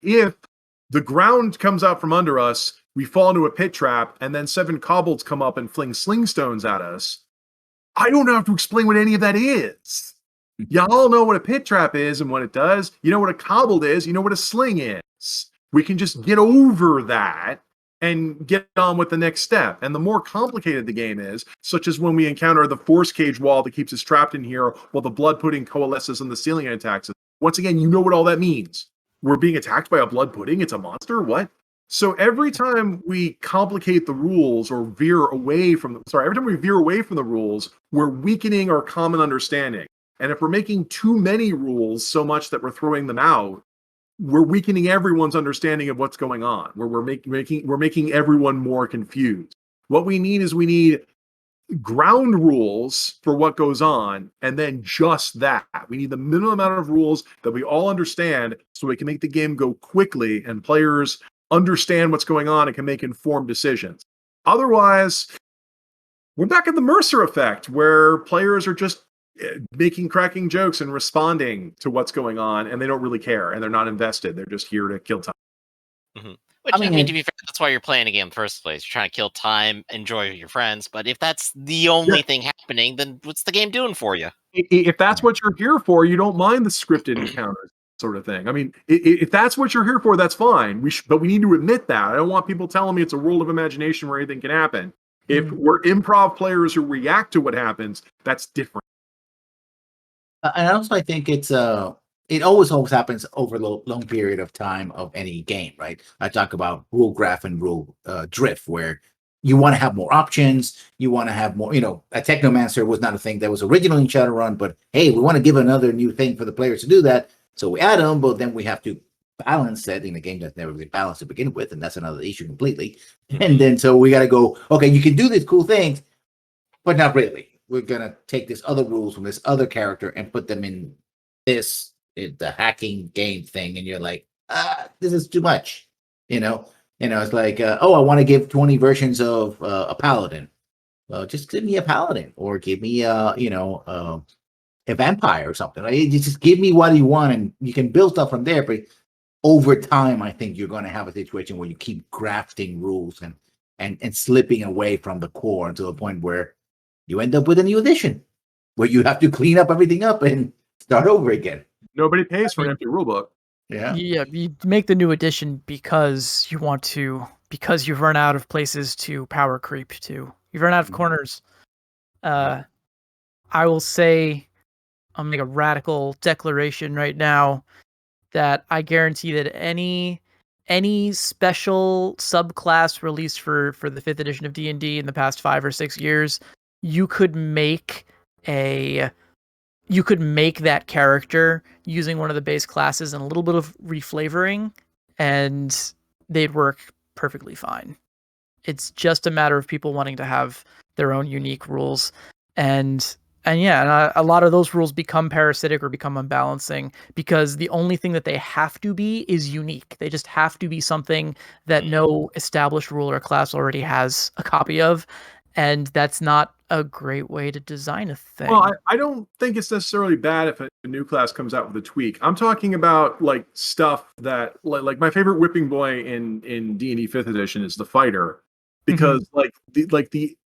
If the ground comes out from under us, we fall into a pit trap, and then 7 kobolds come up and fling sling stones at us, I don't have to explain what any of that is. Y'all know what a pit trap is and what it does. You know what a kobold is. You know what a sling is. We can just get over that and get on with the next step. And the more complicated the game is, such as when we encounter the force cage wall that keeps us trapped in here while the blood pudding coalesces on the ceiling and attacks us. Once again, you know what all that means. We're being attacked by a blood pudding. It's a monster. What? So every time we complicate the rules or veer away from every time we veer away from the rules, we're weakening our common understanding. And if we're making too many rules so much that we're throwing them out, we're weakening everyone's understanding of what's going on. We're making everyone more confused. What we need ground rules for what goes on, and then just that. We need the minimum amount of rules that we all understand so we can make the game go quickly and players understand what's going on and can make informed decisions. Otherwise, we're back at the Mercer effect, where players are just cracking jokes and responding to what's going on, and they don't really care, and they're not invested. They're just here to kill time. Mm-hmm. Which, I mean, to be fair, that's why you're playing a game in the first place. You're trying to kill time, enjoy with your friends. But if that's the only thing happening, then what's the game doing for you? If that's what you're here for, you don't mind the scripted encounters sort of thing. I mean, if that's what you're here for, that's fine. But we need to admit that. I don't want people telling me it's a world of imagination where anything can happen. If we're improv players who react to what happens, that's different. And also, I think it always happens over a long period of time of any game, right? I talk about rule graph and rule drift, where you want to have more options, you want to have more. A Technomancer was not a thing that was originally in Shadowrun, but hey, we want to give another new thing for the players to do that, so we add them, but then we have to balance it in a game that's never been balanced to begin with, and that's another issue completely. And then so we got to go, okay, you can do these cool things, but not really. We're gonna take these other rules from this other character and put them in the hacking game thing, and you're like, this is too much. It's like, I want to give 20 versions of a paladin. Well, just give me a paladin, or give me a vampire or something. Right? Just give me what you want, and you can build stuff from there. But over time, I think you're going to have a situation where you keep grafting rules and slipping away from the core until the point where you end up with a new edition where you have to clean up everything up and start over again. Nobody pays for an empty rulebook. Yeah, you make the new edition because you've run out of places to power creep to. You've run out of corners. I will say, I'm making a radical declaration right now that I guarantee that any special subclass released for the 5th edition of D&D in the past 5 or 6 years, you could make that character using one of the base classes and a little bit of reflavoring, and they'd work perfectly fine. It's just a matter of people wanting to have their own unique rules, and a lot of those rules become parasitic or become unbalancing because the only thing that they have to be is unique. They just have to be something that no established rule or class already has a copy of, and that's not a great way to design a thing. Well, I don't think it's necessarily bad if a new class comes out with a tweak. I'm talking about like stuff that like my favorite whipping boy in D&D 5th edition is the fighter, because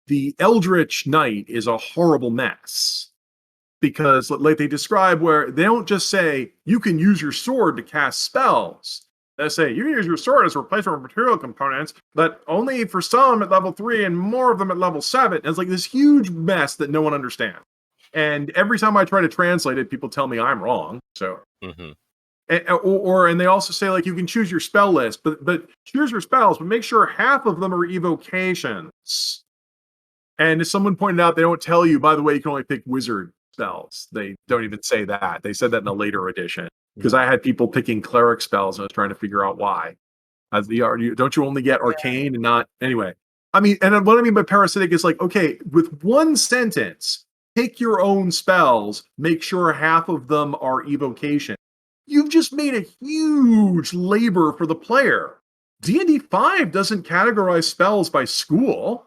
the Eldritch Knight is a horrible mess, because like they describe where they don't just say you can use your sword to cast spells. They say you can use your sword as a replacement for material components, but only for some at level 3 and more of them at level 7. And it's like this huge mess that no one understands. And every time I try to translate it, people tell me I'm wrong. So, and they also say like you can choose your spell list, but choose your spells, but make sure half of them are evocations. And as someone pointed out, they don't tell you, by the way, you can only pick wizard spells. They don't even say that. They said that in a later edition, because I had people picking cleric spells and I was trying to figure out why. Don't you only get arcane and not... Anyway, I mean, and what I mean by parasitic is like, okay, with one sentence, pick your own spells, make sure half of them are evocation. You've just made a huge labor for the player. D&D 5 doesn't categorize spells by school.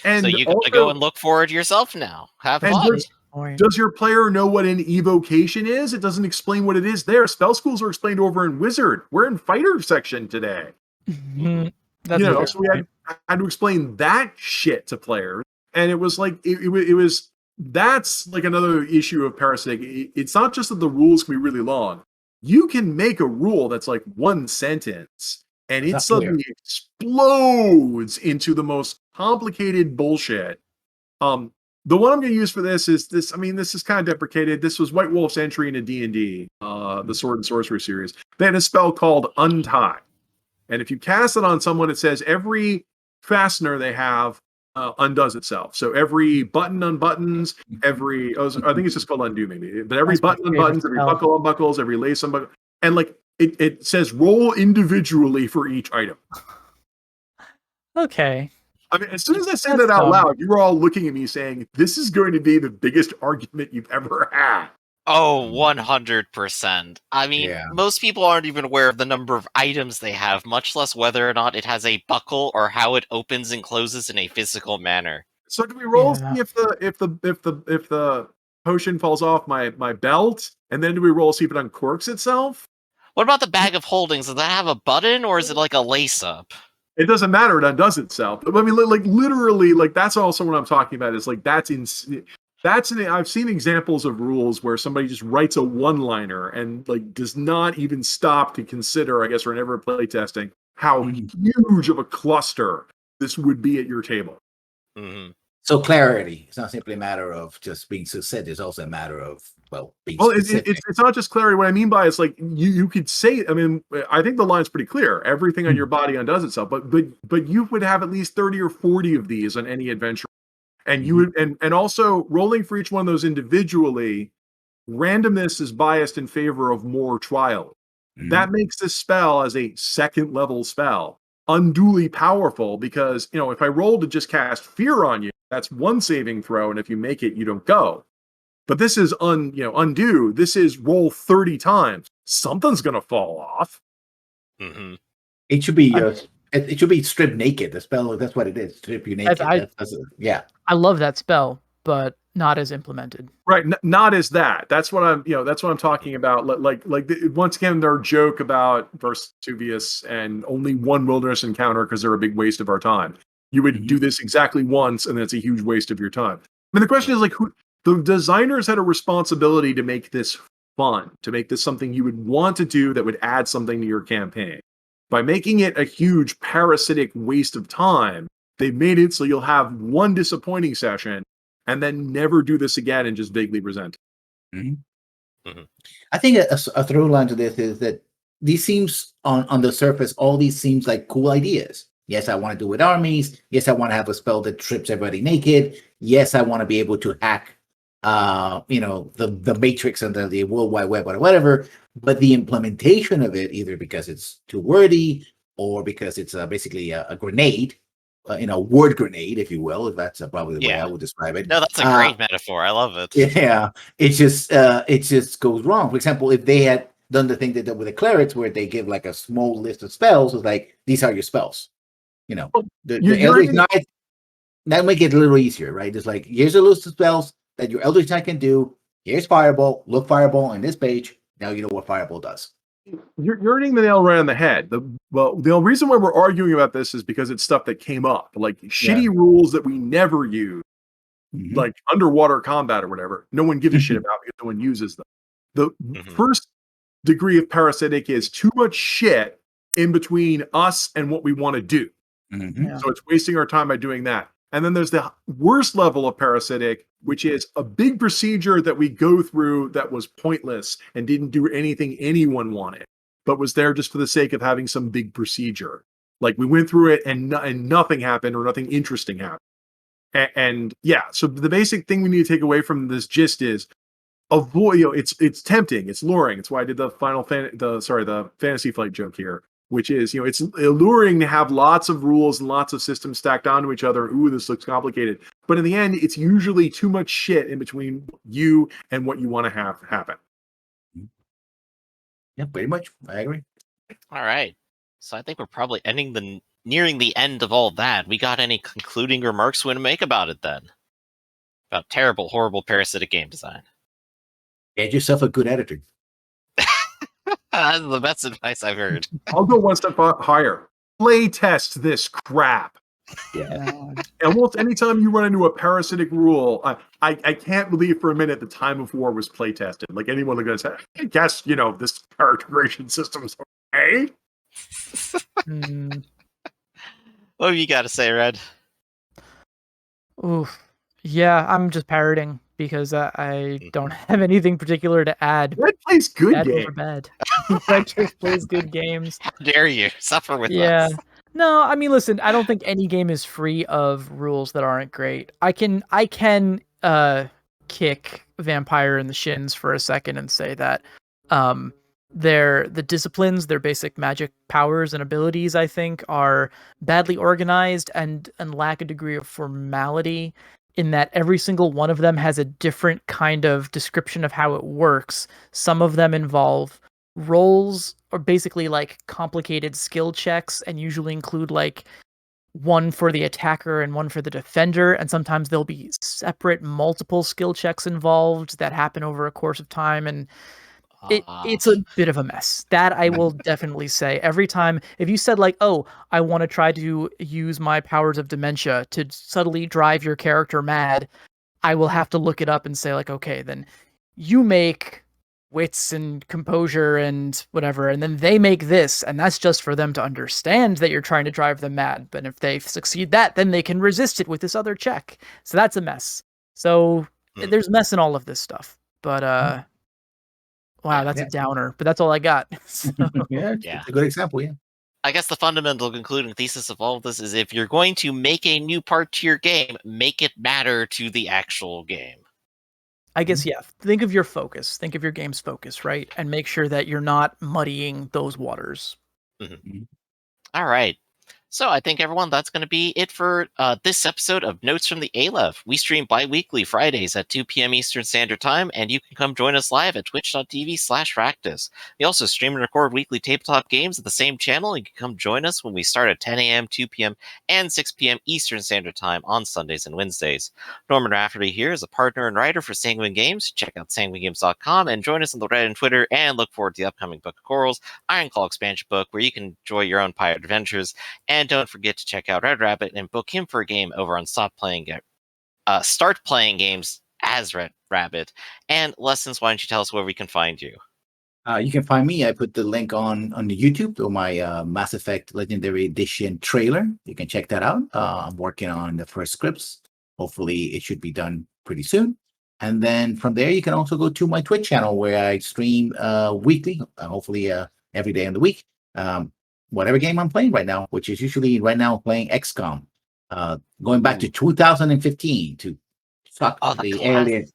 And So you also, gotta go and look for it yourself now. Have and fun. does your player know what an evocation is? It doesn't explain what it is there. Spell schools are explained over in Wizard. We're in Fighter section today. That's So we had to explain that shit to players. And it was like, it was, that's like another issue of Parasitic. It's not just that the rules can be really long. You can make a rule that's like one sentence and it suddenly explodes into the most complicated bullshit. The one I'm going to use for this is this. I mean, this is kind of deprecated. This was White Wolf's entry into D&D, the Sword and Sorcery series. They had a spell called Untie. And if you cast it on someone, it says every fastener they have undoes itself. So every button unbuttons, I think it's just called undo maybe, but every button unbuttons, every buckle unbuckles, every lace unbuckles, and like it says roll individually for each item. Okay. I mean, as soon as I said that out loud, you were all looking at me saying, this is going to be the biggest argument you've ever had. Oh, 100%. I mean, most people aren't even aware of the number of items they have, much less whether or not it has a buckle or how it opens and closes in a physical manner. So do we roll see if the potion falls off my belt, and then do we roll see if it uncorks itself? What about the bag of holdings? Does that have a button or is it like a lace up? It doesn't matter. It undoes itself. I mean, like literally, like that's also what I'm talking about. Is like I've seen examples of rules where somebody just writes a one-liner and like does not even stop to consider, I guess, or never play testing how huge of a cluster this would be at your table. Mm-hmm. So clarity. It's not simply a matter of just being succinct. It's also a matter of being specific. It's not just clarity. What I mean by it's like you could say. I mean, I think the line's pretty clear. Everything on your body undoes itself. But you would have at least 30 or 40 of these on any adventure. And you would, and also rolling for each one of those individually, randomness is biased in favor of more trial. That makes this spell as a second level spell unduly powerful because, if I roll to just cast fear on you, that's one saving throw. And if you make it, you don't go. But this is undo. This is roll 30 times. Something's going to fall off. Mm-hmm. It should be, it should be strip naked. The spell, that's what it is. Strip you naked. I love that spell, but not as implemented. Right, not as that. That's what I'm talking about. Like once again, their joke about Vesuvius and only one wilderness encounter because they're a big waste of our time. You would do this exactly once, and that's a huge waste of your time. I mean, the question is like, the designers had a responsibility to make this fun, to make this something you would want to do that would add something to your campaign. By making it a huge parasitic waste of time, they've made it so you'll have one disappointing session and then never do this again and just vaguely resent it. I think a through line to this is that these seems on the surface, all these seems like cool ideas. Yes, I want to do with armies. Yes, I want to have a spell that strips everybody naked. Yes, I want to be able to hack, the Matrix and the World Wide Web or whatever. But the implementation of it, either because it's too wordy or because it's basically a grenade, word grenade, if you will, if that's probably the way I would describe it. No, that's a great metaphor. I love it. Yeah, it just goes wrong. For example, if they had done the thing they did with the clerics, where they give like a small list of spells, it's like these are your spells. The Eldritch Knight, that make it a little easier, right? It's like here's a list of spells that your Eldritch Knight can do. Here's Fireball. Look Fireball on this page. Now you know what Fireball does. You're hitting the nail right on the head. The reason why we're arguing about this is because it's stuff that came up, like shitty rules that we never use, like underwater combat or whatever. No one gives a shit about because no one uses them. The first degree of parasitic is too much shit in between us and what we want to do. So it's wasting our time by doing that. And then there's the worst level of parasitic, which is a big procedure that we go through that was pointless and didn't do anything anyone wanted, but was there just for the sake of having some big procedure. Like we went through it and nothing happened or nothing interesting happened. So the basic thing we need to take away from this gist is avoid. It's tempting. It's luring. It's why I did the Fantasy Flight joke here. which is, it's alluring to have lots of rules and lots of systems stacked onto each other. Ooh, this looks complicated. But in the end, it's usually too much shit in between you and what you want to have happen. Yeah, pretty much. I agree. All right. So I think we're probably nearing the end of all that. We got any concluding remarks we want to make about it then? About terrible, horrible parasitic game design. Get yourself a good editor. That's the best advice I've heard. I'll go one step higher. Play test this crap. Yeah. Almost anytime you run into a parasitic rule, I can't believe for a minute the Time of War was play tested. Like anyone that goes, I guess, this character creation system's okay. What have you got to say, Red? Oof. Yeah, I'm just parroting because I don't have anything particular to add. Red plays good Bad games. or bad. Red just plays good games. How dare you suffer with Yeah. us? No, I mean, listen, I don't think any game is free of rules that aren't great. I can kick Vampire in the shins for a second and say that the disciplines, their basic magic powers and abilities, I think, are badly organized and lack a degree of formality, in that every single one of them has a different kind of description of how it works. Some of them involve rolls, or basically like complicated skill checks, and usually include like one for the attacker and one for the defender, and sometimes there'll be separate multiple skill checks involved that happen over a course of time, and it's a bit of a mess. That I will definitely say. Every time, if you said like, oh, I want to try to use my powers of dementia to subtly drive your character mad, I will have to look it up and say like, okay, then you make wits and composure and whatever, and then they make this, and that's just for them to understand that you're trying to drive them mad. But if they succeed that, then they can resist it with this other check. So that's a mess. So there's mess in all of this stuff. But wow, that's a downer, but that's all I got. So, It's a good example, yeah. I guess the fundamental concluding thesis of all of this is if you're going to make a new part to your game, make it matter to the actual game. I guess, yeah, think of your focus. Think of your game's focus, right? And make sure that you're not muddying those waters. All right. So I think, everyone, that's going to be it for this episode of Notes from the Aleph. We stream bi-weekly Fridays at 2 p.m. Eastern Standard Time, and you can come join us live at twitch.tv/Fractus. We also stream and record weekly tabletop games at the same channel. You can come join us when we start at 10 a.m., 2 p.m., and 6 p.m. Eastern Standard Time on Sundays and Wednesdays. Norman Rafferty here is a partner and writer for Sanguine Games. Check out sanguinegames.com and join us on the Reddit and Twitter, and look forward to the upcoming Book of Corals, Ironclaw expansion book, where you can enjoy your own pirate adventures. And don't forget to check out RedRabbit and book him for a game over on Start Playing Games as RedRabbit. And Lessons, why don't you tell us where we can find you? You can find me. I put the link on the YouTube or my Mass Effect Legendary Edition trailer. You can check that out. I'm working on the first scripts. Hopefully, it should be done pretty soon. And then from there, you can also go to my Twitch channel where I stream weekly, hopefully every day in the week. Whatever game I'm playing right now, which is usually right now playing XCOM, going back to 2015 to suck the alien,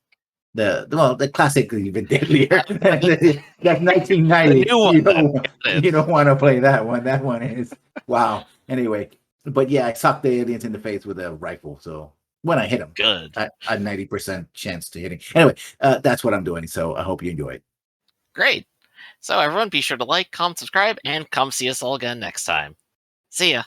the classic even deadlier. That's 1990. You don't want to play that one. That one is wow. Anyway, but yeah, I sucked the aliens in the face with a rifle. So when I hit them, good, I 90% chance to hitting. Anyway, that's what I'm doing. So I hope you enjoy it. Great. So everyone, be sure to like, comment, subscribe, and come see us all again next time. See ya.